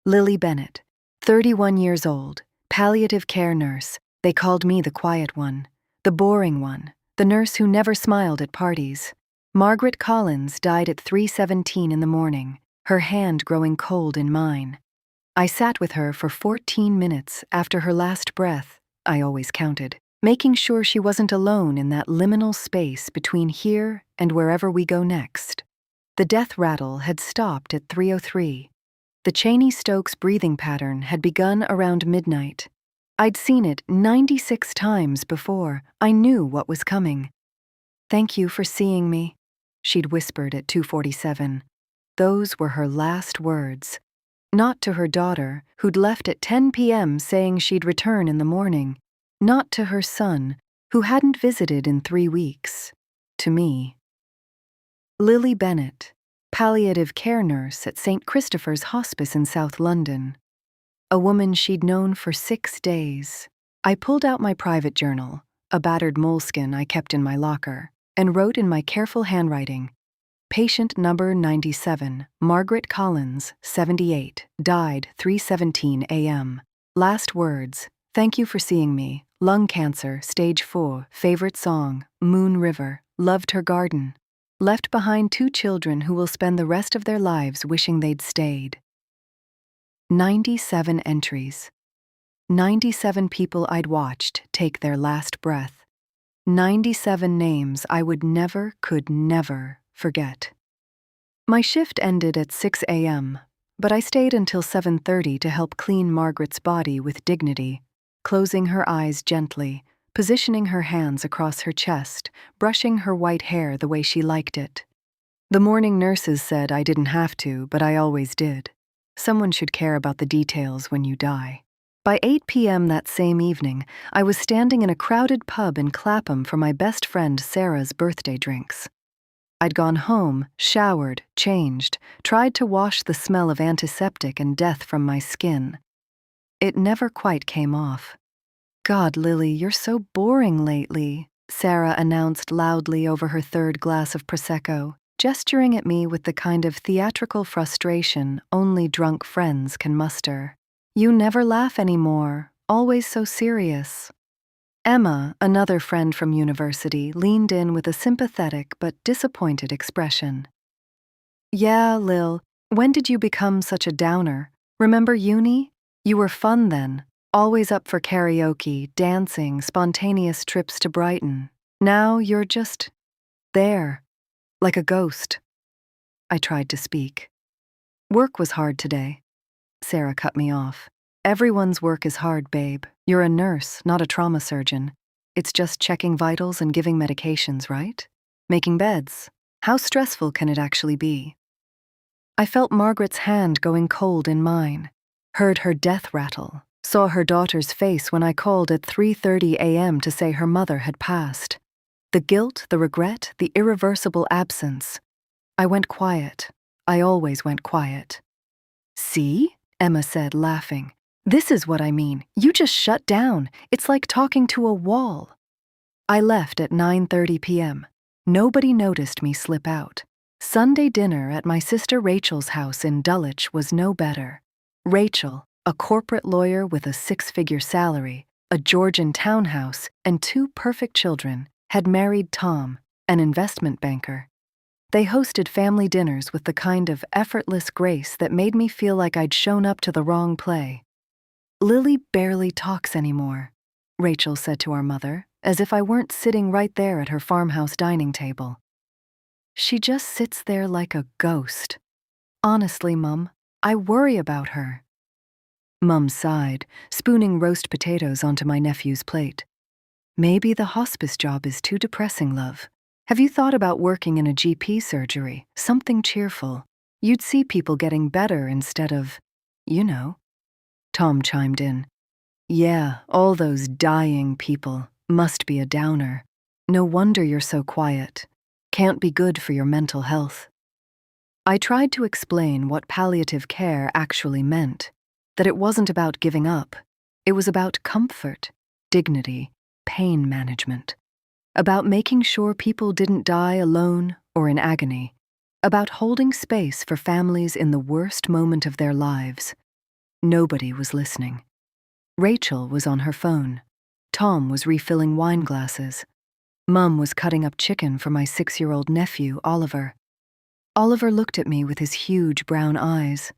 Lily Bennett, 31 years old, palliative care nurse. They called me the quiet one, the boring one, the nurse who never smiled at parties. Margaret Collins died at 3:17 in the morning, her hand growing cold in mine. I sat with her for 14 minutes after her last breath, I always counted, making sure she wasn't alone in that liminal space between here and wherever we go next. The death rattle had stopped at 3:03. The Cheney-Stokes breathing pattern had begun around midnight. I'd seen it 96 times before. I knew what was coming. "Thank you for seeing me," she'd whispered at 2:47. Those were her last words. Not to her daughter, who'd left at 10 p.m. saying she'd return in the morning. Not to her son, who hadn't visited in 3 weeks. To me. Lily Bennett, palliative care nurse at St. Christopher's Hospice in South London. A woman she'd known for 6 days. I pulled out my private journal, a battered moleskin I kept in my locker, and wrote in my careful handwriting, "Patient number 97, Margaret Collins, 78, died 3:17 a.m. Last words, thank you for seeing me, lung cancer, stage 4, favorite song, Moon River, loved her garden. Left behind 2 children who will spend the rest of their lives wishing they'd stayed." 97 entries. 97 people I'd watched take their last breath. 97 names I could never forget. My shift ended at 6 a.m., but I stayed until 7:30 to help clean Margaret's body with dignity, closing her eyes gently, positioning her hands across her chest, brushing her white hair the way she liked it. The morning nurses said I didn't have to, but I always did. Someone should care about the details when you die. By 8 p.m. that same evening, I was standing in a crowded pub in Clapham for my best friend Sarah's birthday drinks. I'd gone home, showered, changed, tried to wash the smell of antiseptic and death from my skin. It never quite came off. "God, Lily, you're so boring lately," Sarah announced loudly over her 3rd glass of Prosecco, gesturing at me with the kind of theatrical frustration only drunk friends can muster. "You never laugh anymore, always so serious." Emma, another friend from university, leaned in with a sympathetic but disappointed expression. "Yeah, Lil, when did you become such a downer? Remember uni? You were fun then. Always up for karaoke, dancing, spontaneous trips to Brighton. Now you're just there, like a ghost." I tried to speak. "Work was hard today." Sarah cut me off. "Everyone's work is hard, babe. You're a nurse, not a trauma surgeon. It's just checking vitals and giving medications, right? Making beds. How stressful can it actually be?" I felt Margaret's hand going cold in mine, heard her death rattle, saw her daughter's face when I called at 3:30 a.m. to say her mother had passed. The guilt, the regret, the irreversible absence. I went quiet. I always went quiet. "See?" Emma said, laughing. "This is what I mean. You just shut down. It's like talking to a wall." I left at 9:30 p.m. Nobody noticed me slip out. Sunday dinner at my sister Rachel's house in Dulwich was no better. Rachel, a corporate lawyer with a 6-figure salary, a Georgian townhouse, and 2 perfect children, had married Tom, an investment banker. They hosted family dinners with the kind of effortless grace that made me feel like I'd shown up to the wrong play. "Lily barely talks anymore," Rachel said to our mother, as if I weren't sitting right there at her farmhouse dining table. "She just sits there like a ghost. Honestly, Mum, I worry about her." Mum sighed, spooning roast potatoes onto my nephew's plate. "Maybe the hospice job is too depressing, love. Have you thought about working in a GP surgery? Something cheerful. You'd see people getting better instead of, you know." Tom chimed in. "Yeah, all those dying people. Must be a downer. No wonder you're so quiet. Can't be good for your mental health." I tried to explain what palliative care actually meant, that it wasn't about giving up. It was about comfort, dignity, pain management, about making sure people didn't die alone or in agony, about holding space for families in the worst moment of their lives. Nobody was listening. Rachel was on her phone. Tom was refilling wine glasses. Mum was cutting up chicken for my 6-year-old nephew, Oliver. Oliver looked at me with his huge brown eyes.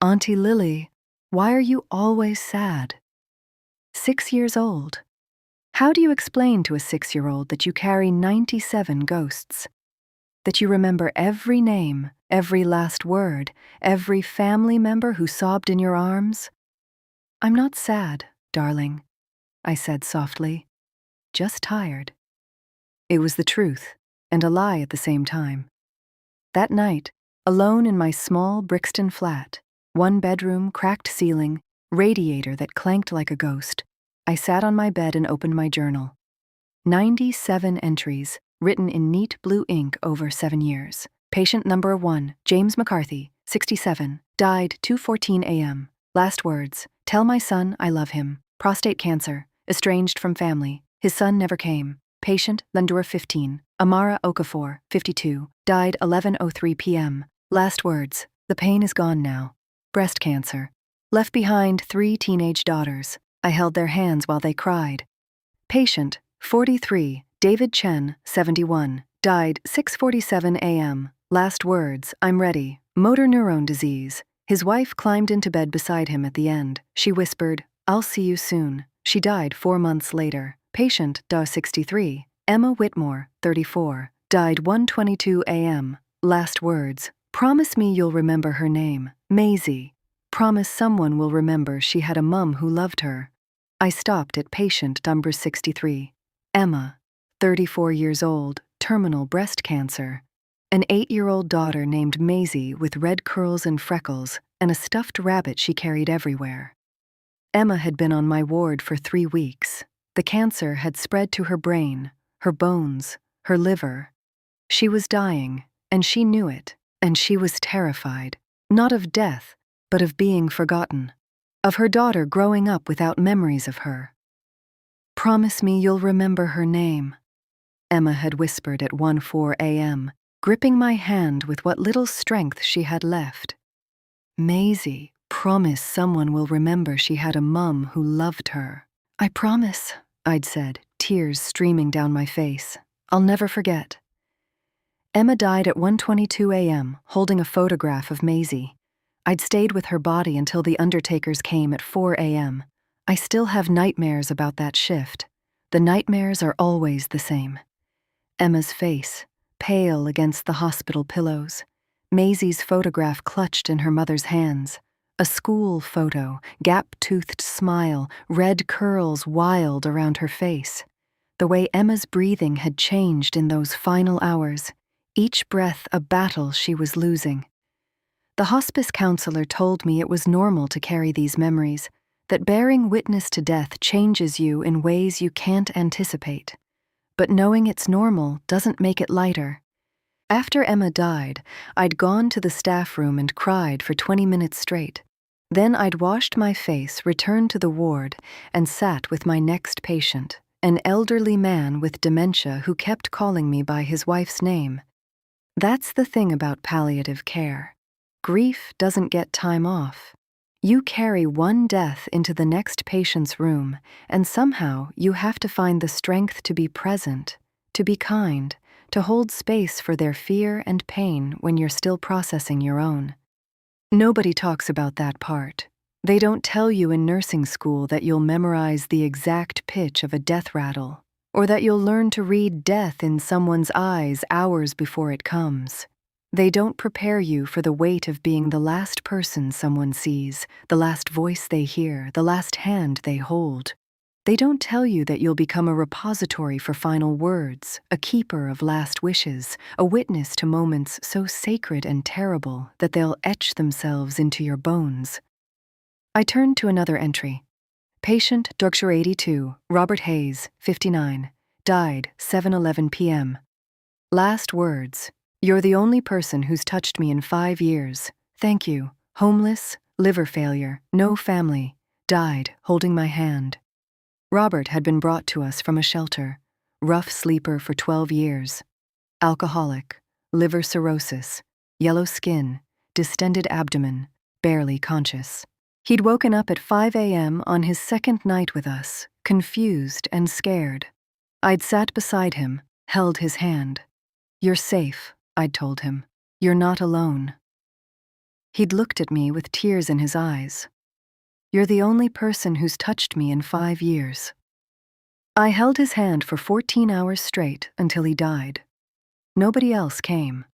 "Auntie Lily, why are you always sad?" 6 years old. How do you explain to a 6-year-old that you carry 97 ghosts? That you remember every name, every last word, every family member who sobbed in your arms? "I'm not sad, darling," I said softly. "Just tired." It was the truth, and a lie at the same time. That night, alone in my small Brixton flat, 1-bedroom, cracked ceiling, radiator that clanked like a ghost, I sat on my bed and opened my journal. 97 entries, written in neat blue ink over 7 years. Patient number 1, James McCarthy, 67, died 2:14 a.m. Last words: "Tell my son I love him. Prostate cancer, estranged from family. His son never came." Patient Lundur 15, Amara Okafor, 52, died 11:03 p.m. Last words: "The pain is gone now. Breast cancer. Left behind 3 teenage daughters. I held their hands while they cried." Patient 43, David Chen, 71, died 6:47 a.m. Last words: "I'm ready. Motor neurone disease." His wife climbed into bed beside him at the end. She whispered, "I'll see you soon." She died 4 months later. Patient 63, Emma Whitmore, 34, died 1:22 a.m. Last words: "Promise me you'll remember her name. Maisie. Promise someone will remember she had a mum who loved her." I stopped at patient number 63. Emma, 34 years old, terminal breast cancer. An 8-year-old daughter named Maisie with red curls and freckles, and a stuffed rabbit she carried everywhere. Emma had been on my ward for 3 weeks. The cancer had spread to her brain, her bones, her liver. She was dying, and she knew it, and she was terrified, not of death, but of being forgotten, of her daughter growing up without memories of her. "Promise me you'll remember her name," Emma had whispered at 1:04 a.m., gripping my hand with what little strength she had left. "Maisie, promise someone will remember she had a mum who loved her." "I promise," I'd said, tears streaming down my face. "I'll never forget." Emma died at 1:22 a.m., holding a photograph of Maisie. I'd stayed with her body until the undertakers came at 4 a.m. I still have nightmares about that shift. The nightmares are always the same. Emma's face, pale against the hospital pillows. Maisie's photograph clutched in her mother's hands. A school photo, gap-toothed smile, red curls wild around her face. The way Emma's breathing had changed in those final hours, each breath a battle she was losing. The hospice counselor told me it was normal to carry these memories, that bearing witness to death changes you in ways you can't anticipate. But knowing it's normal doesn't make it lighter. After Emma died, I'd gone to the staff room and cried for 20 minutes straight. Then I'd washed my face, returned to the ward, and sat with my next patient, an elderly man with dementia who kept calling me by his wife's name. That's the thing about palliative care. Grief doesn't get time off. You carry one death into the next patient's room, and somehow you have to find the strength to be present, to be kind, to hold space for their fear and pain when you're still processing your own. Nobody talks about that part. They don't tell you in nursing school that you'll memorize the exact pitch of a death rattle, or that you'll learn to read death in someone's eyes hours before it comes. They don't prepare you for the weight of being the last person someone sees, the last voice they hear, the last hand they hold. They don't tell you that you'll become a repository for final words, a keeper of last wishes, a witness to moments so sacred and terrible that they'll etch themselves into your bones. I turned to another entry. Patient Dorkshire 82, Robert Hayes, 59, died 7:11 p.m. Last words: "You're the only person who's touched me in 5 years. Thank you. Homeless, liver failure, no family. Died holding my hand." Robert had been brought to us from a shelter, rough sleeper for 12 years. Alcoholic, liver cirrhosis, yellow skin, distended abdomen, barely conscious. He'd woken up at 5 a.m. on his second night with us, confused and scared. I'd sat beside him, held his hand. "You're safe," I'd told him. "You're not alone." He'd looked at me with tears in his eyes. "You're the only person who's touched me in 5 years." I held his hand for 14 hours straight until he died. Nobody else came.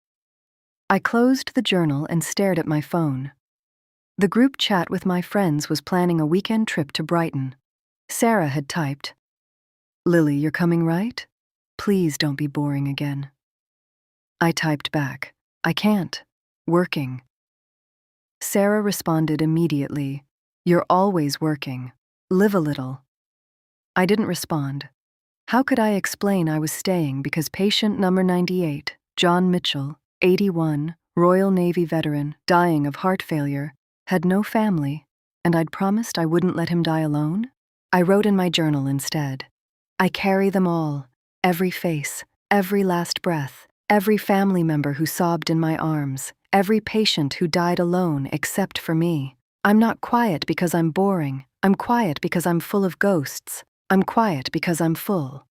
I closed the journal and stared at my phone. The group chat with my friends was planning a weekend trip to Brighton. Sarah had typed, "Lily, you're coming, right? Please don't be boring again." I typed back, "I can't. Working." Sarah responded immediately, "You're always working. Live a little." I didn't respond. How could I explain I was staying because patient number 98, John Mitchell, 81, Royal Navy veteran, dying of heart failure, had no family, and I'd promised I wouldn't let him die alone? I wrote in my journal instead, "I carry them all, every face, every last breath, every family member who sobbed in my arms, every patient who died alone except for me. I'm not quiet because I'm boring. I'm quiet because I'm full of ghosts. I'm quiet because I'm full."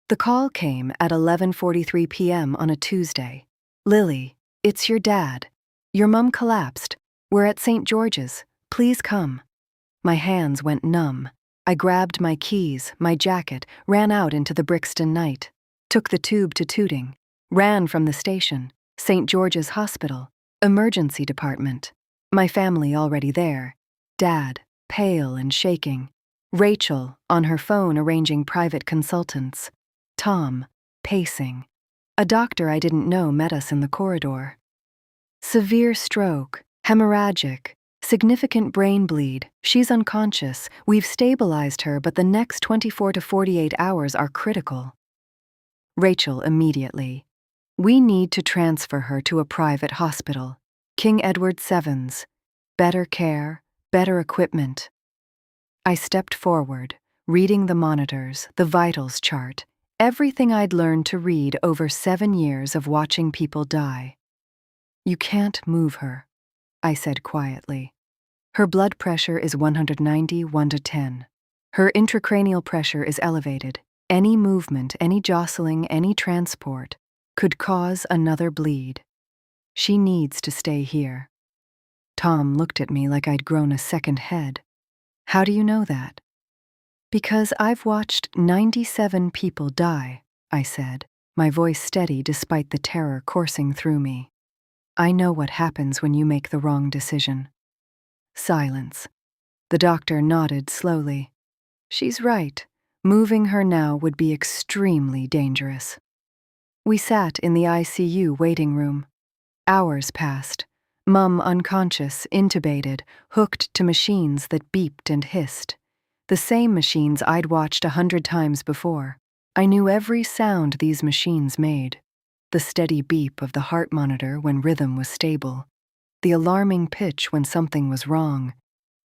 The call came at 11:43 p.m. on a Tuesday. "Lily, it's your dad. Your mum collapsed. We're at St. George's. Please come." My hands went numb. I grabbed my keys, my jacket, ran out into the Brixton night, took the tube to Tooting, ran from the station, St. George's Hospital, emergency department. My family already there. Dad, pale and shaking. Rachel, on her phone arranging private consultants. Tom, pacing. A doctor I didn't know met us in the corridor. "Severe stroke, hemorrhagic, significant brain bleed. She's unconscious. We've stabilized her, but the next 24 to 48 hours are critical." Rachel immediately. "We need to transfer her to a private hospital. King Edward VII's. Better care, better equipment." I stepped forward, reading the monitors, the vitals chart, everything I'd learned to read over 7 years of watching people die. "You can't move her," I said quietly. "Her blood pressure is 190, 1 to 10. Her intracranial pressure is elevated. Any movement, any jostling, any transport could cause another bleed. She needs to stay here." Tom looked at me like I'd grown a second head. "How do you know that?" "Because I've watched 97 people die," I said, my voice steady despite the terror coursing through me. "I know what happens when you make the wrong decision." Silence. The doctor nodded slowly. "She's right. Moving her now would be extremely dangerous." We sat in the ICU waiting room. Hours passed. Mum unconscious, intubated, hooked to machines that beeped and hissed. The same machines I'd watched 100 times before. I knew every sound these machines made. The steady beep of the heart monitor when rhythm was stable. The alarming pitch when something was wrong.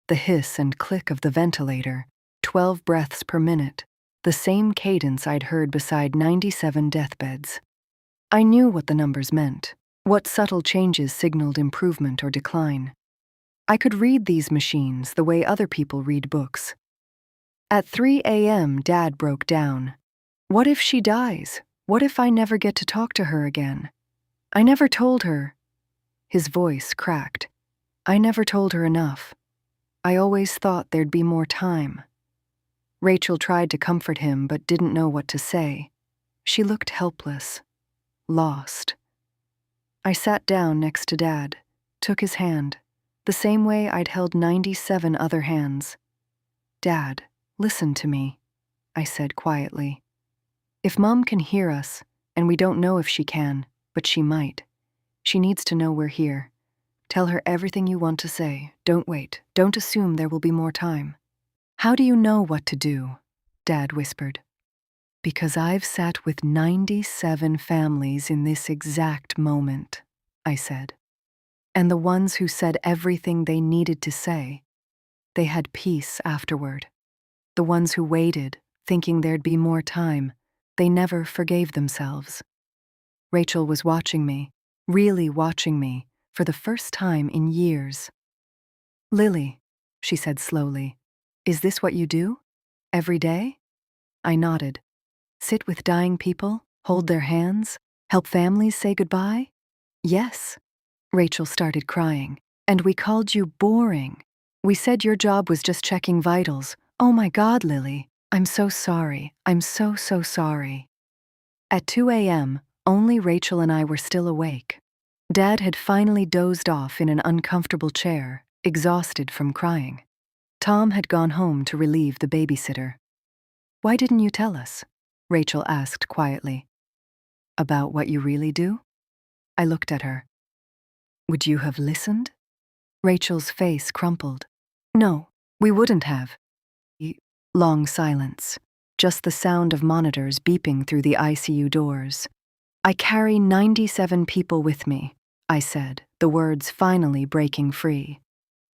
The hiss and click of the ventilator, 12 breaths per minute, the same cadence I'd heard beside 97 deathbeds. I knew what the numbers meant, what subtle changes signaled improvement or decline. I could read these machines the way other people read books. At 3 a.m., Dad broke down. "What if she dies? What if I never get to talk to her again? I never told her." His voice cracked. "I never told her enough. I always thought there'd be more time." Rachel tried to comfort him but didn't know what to say. She looked helpless, lost. I sat down next to Dad, took his hand, the same way I'd held 97 other hands. "Dad, listen to me," I said quietly. "If Mum can hear us, and we don't know if she can, but she might, she needs to know we're here. Tell her everything you want to say. Don't wait. Don't assume there will be more time." "How do you know what to do?" Dad whispered. "Because I've sat with 97 families in this exact moment," I said. "And the ones who said everything they needed to say, they had peace afterward. The ones who waited, thinking there'd be more time, they never forgave themselves." Rachel was watching me, really watching me, for the first time in years. Lily, she said slowly, is this what you do? Every day? I nodded. Sit with dying people, hold their hands, help families say goodbye? Yes. Rachel started crying. And we called you boring. We said your job was just checking vitals. Oh my God, Lily. I'm so sorry. I'm so sorry. At 2 a.m., only Rachel and I were still awake. Dad had finally dozed off in an uncomfortable chair, exhausted from crying. Tom had gone home to relieve the babysitter. Why didn't you tell us? Rachel asked quietly. About what you really do? I looked at her. Would you have listened? Rachel's face crumpled. No, we wouldn't have. Long silence, just the sound of monitors beeping through the ICU doors. I carry 97 people with me, I said, the words finally breaking free.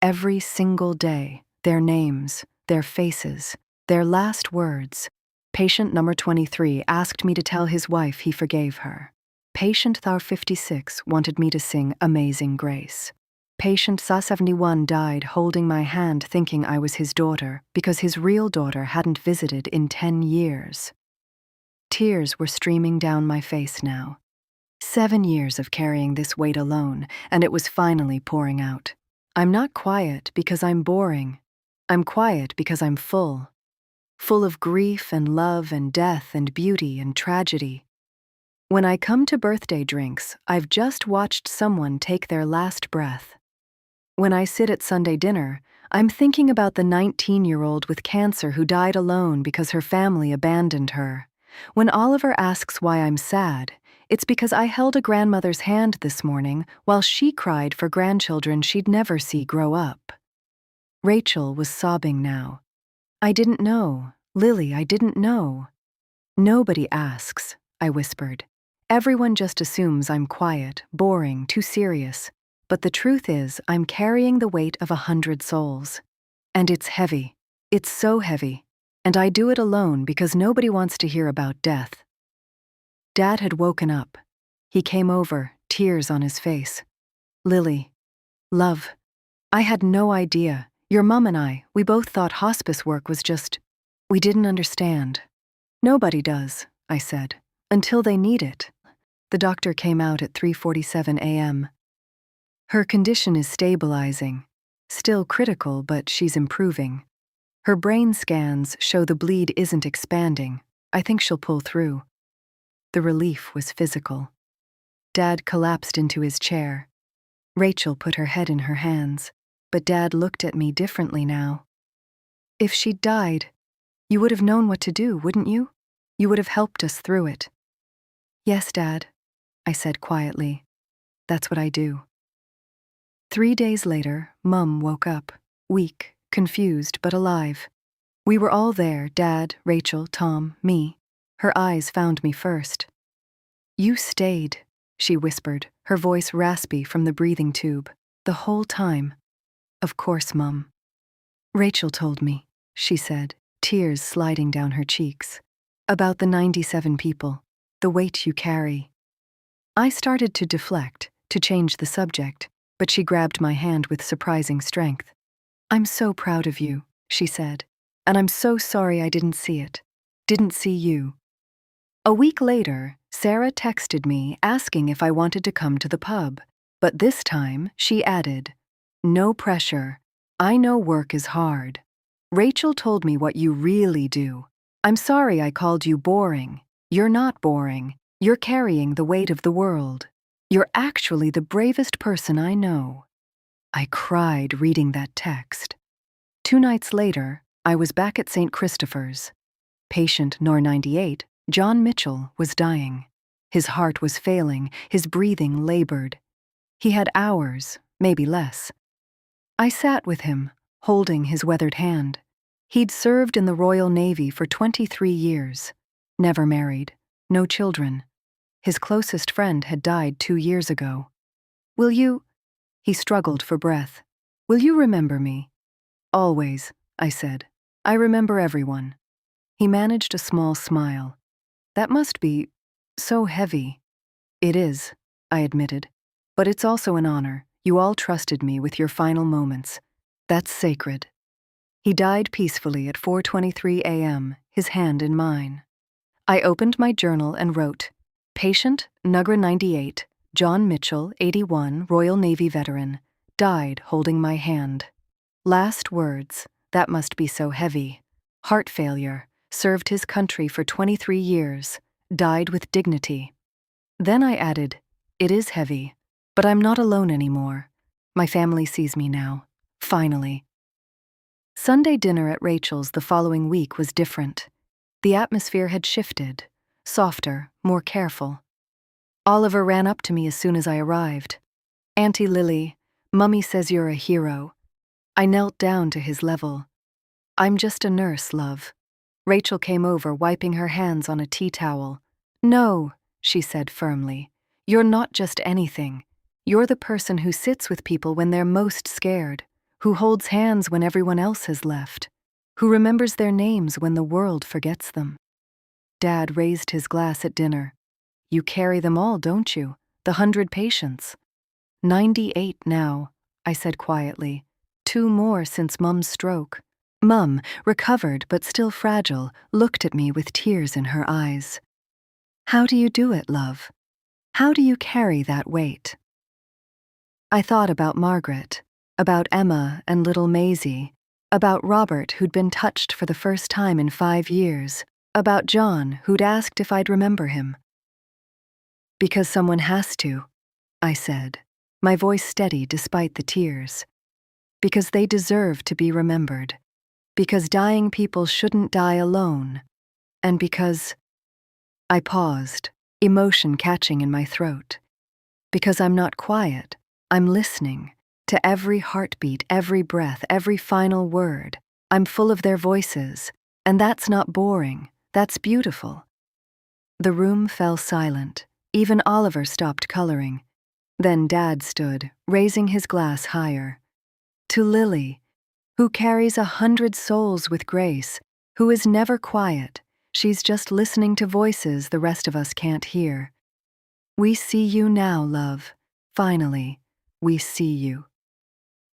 Every single day, their names, their faces, their last words. Patient number 23 asked me to tell his wife he forgave her. Patient Thar 56 wanted me to sing Amazing Grace. Patient Sa 71 died holding my hand thinking I was his daughter because his real daughter hadn't visited in 10 years. Tears were streaming down my face now. 7 years of carrying this weight alone, and it was finally pouring out. I'm not quiet because I'm boring. I'm quiet because I'm full. Full of grief and love and death and beauty and tragedy. When I come to birthday drinks, I've just watched someone take their last breath. When I sit at Sunday dinner, I'm thinking about the 19-year-old with cancer who died alone because her family abandoned her. When Oliver asks why I'm sad, it's because I held a grandmother's hand this morning while she cried for grandchildren she'd never see grow up. Rachel was sobbing now. I didn't know. Lily, I didn't know. Nobody asks, I whispered. Everyone just assumes I'm quiet, boring, too serious. But the truth is, I'm carrying the weight of 100 souls. And it's heavy. It's so heavy. And I do it alone because nobody wants to hear about death. Dad had woken up. He came over, tears on his face. Lily. Love. I had no idea. Your mom and I, we both thought hospice work was just... We didn't understand. Nobody does, I said, until they need it. The doctor came out at 3:47 a.m. Her condition is stabilizing. Still critical, but she's improving. Her brain scans show the bleed isn't expanding. I think she'll pull through. The relief was physical. Dad collapsed into his chair. Rachel put her head in her hands, but Dad looked at me differently now. If she'd died, you would have known what to do, wouldn't you? You would have helped us through it. Yes, Dad, I said quietly. That's what I do. 3 days later, Mum woke up, weak, confused, but alive. We were all there, Dad, Rachel, Tom, me. Her eyes found me first. You stayed, she whispered, her voice raspy from the breathing tube, the whole time. Of course, Mum. Rachel told me, she said, tears sliding down her cheeks. About the 97 people, the weight you carry. I started to deflect, to change the subject, but she grabbed my hand with surprising strength. I'm so proud of you, she said, and I'm so sorry I didn't see it. Didn't see you. A week later, Sarah texted me asking if I wanted to come to the pub, but this time she added, no pressure. I know work is hard. Rachel told me what you really do. I'm sorry I called you boring. You're not boring. You're carrying the weight of the world. You're actually the bravest person I know. I cried reading that text. 2 nights later, I was back at St. Christopher's. Patient Nor 98, John Mitchell, was dying. His heart was failing, his breathing labored. He had hours, maybe less. I sat with him, holding his weathered hand. He'd served in the Royal Navy for 23 years. Never married, no children. His closest friend had died 2 years ago. Will you... He struggled for breath. Will you remember me? Always, I said. I remember everyone. He managed a small smile. That must be so heavy. It is, I admitted. But it's also an honor. You all trusted me with your final moments. That's sacred. He died peacefully at 4:23 a.m., his hand in mine. I opened my journal and wrote, Patient, Nugra 98, John Mitchell, 81, Royal Navy veteran, died holding my hand. Last words, that must be so heavy. Heart failure, served his country for 23 years, died with dignity. Then I added, it is heavy, but I'm not alone anymore. My family sees me now, finally. Sunday dinner at Rachel's the following week was different. The atmosphere had shifted, softer, more careful. Oliver ran up to me as soon as I arrived. Auntie Lily, Mummy says you're a hero. I knelt down to his level. I'm just a nurse, love. Rachel came over, wiping her hands on a tea towel. No, she said firmly. You're not just anything. You're the person who sits with people when they're most scared, who holds hands when everyone else has left, who remembers their names when the world forgets them. Dad raised his glass at dinner. You carry them all, don't you? The 100 patients. 98 now, I said quietly. 2 more since Mum's stroke. Mum, recovered but still fragile, looked at me with tears in her eyes. How do you do it, love? How do you carry that weight? I thought about Margaret, about Emma and little Maisie, about Robert who'd been touched for the first time in 5 years, about John who'd asked if I'd remember him. Because someone has to, I said, my voice steady despite the tears. Because they deserve to be remembered. Because dying people shouldn't die alone. And because... I paused, emotion catching in my throat. Because I'm not quiet, I'm listening to every heartbeat, every breath, every final word. I'm full of their voices, and that's not boring, that's beautiful. The room fell silent. Even Oliver stopped coloring. Then Dad stood, raising his glass higher. To Lily, who carries 100 souls with grace, who is never quiet, she's just listening to voices the rest of us can't hear. We see you now, love. Finally, we see you.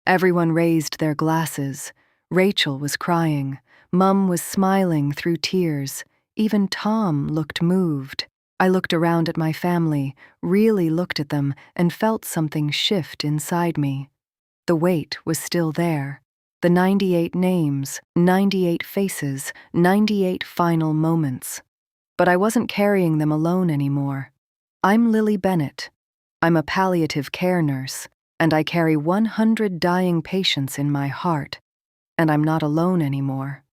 Everyone raised their glasses. Rachel was crying. Mum was smiling through tears. Even Tom looked moved. I looked around at my family, really looked at them, and felt something shift inside me. The weight was still there. The 98 names, 98 faces, 98 final moments. But I wasn't carrying them alone anymore. I'm Lily Bennett. I'm a palliative care nurse, and I carry 100 dying patients in my heart, and I'm not alone anymore.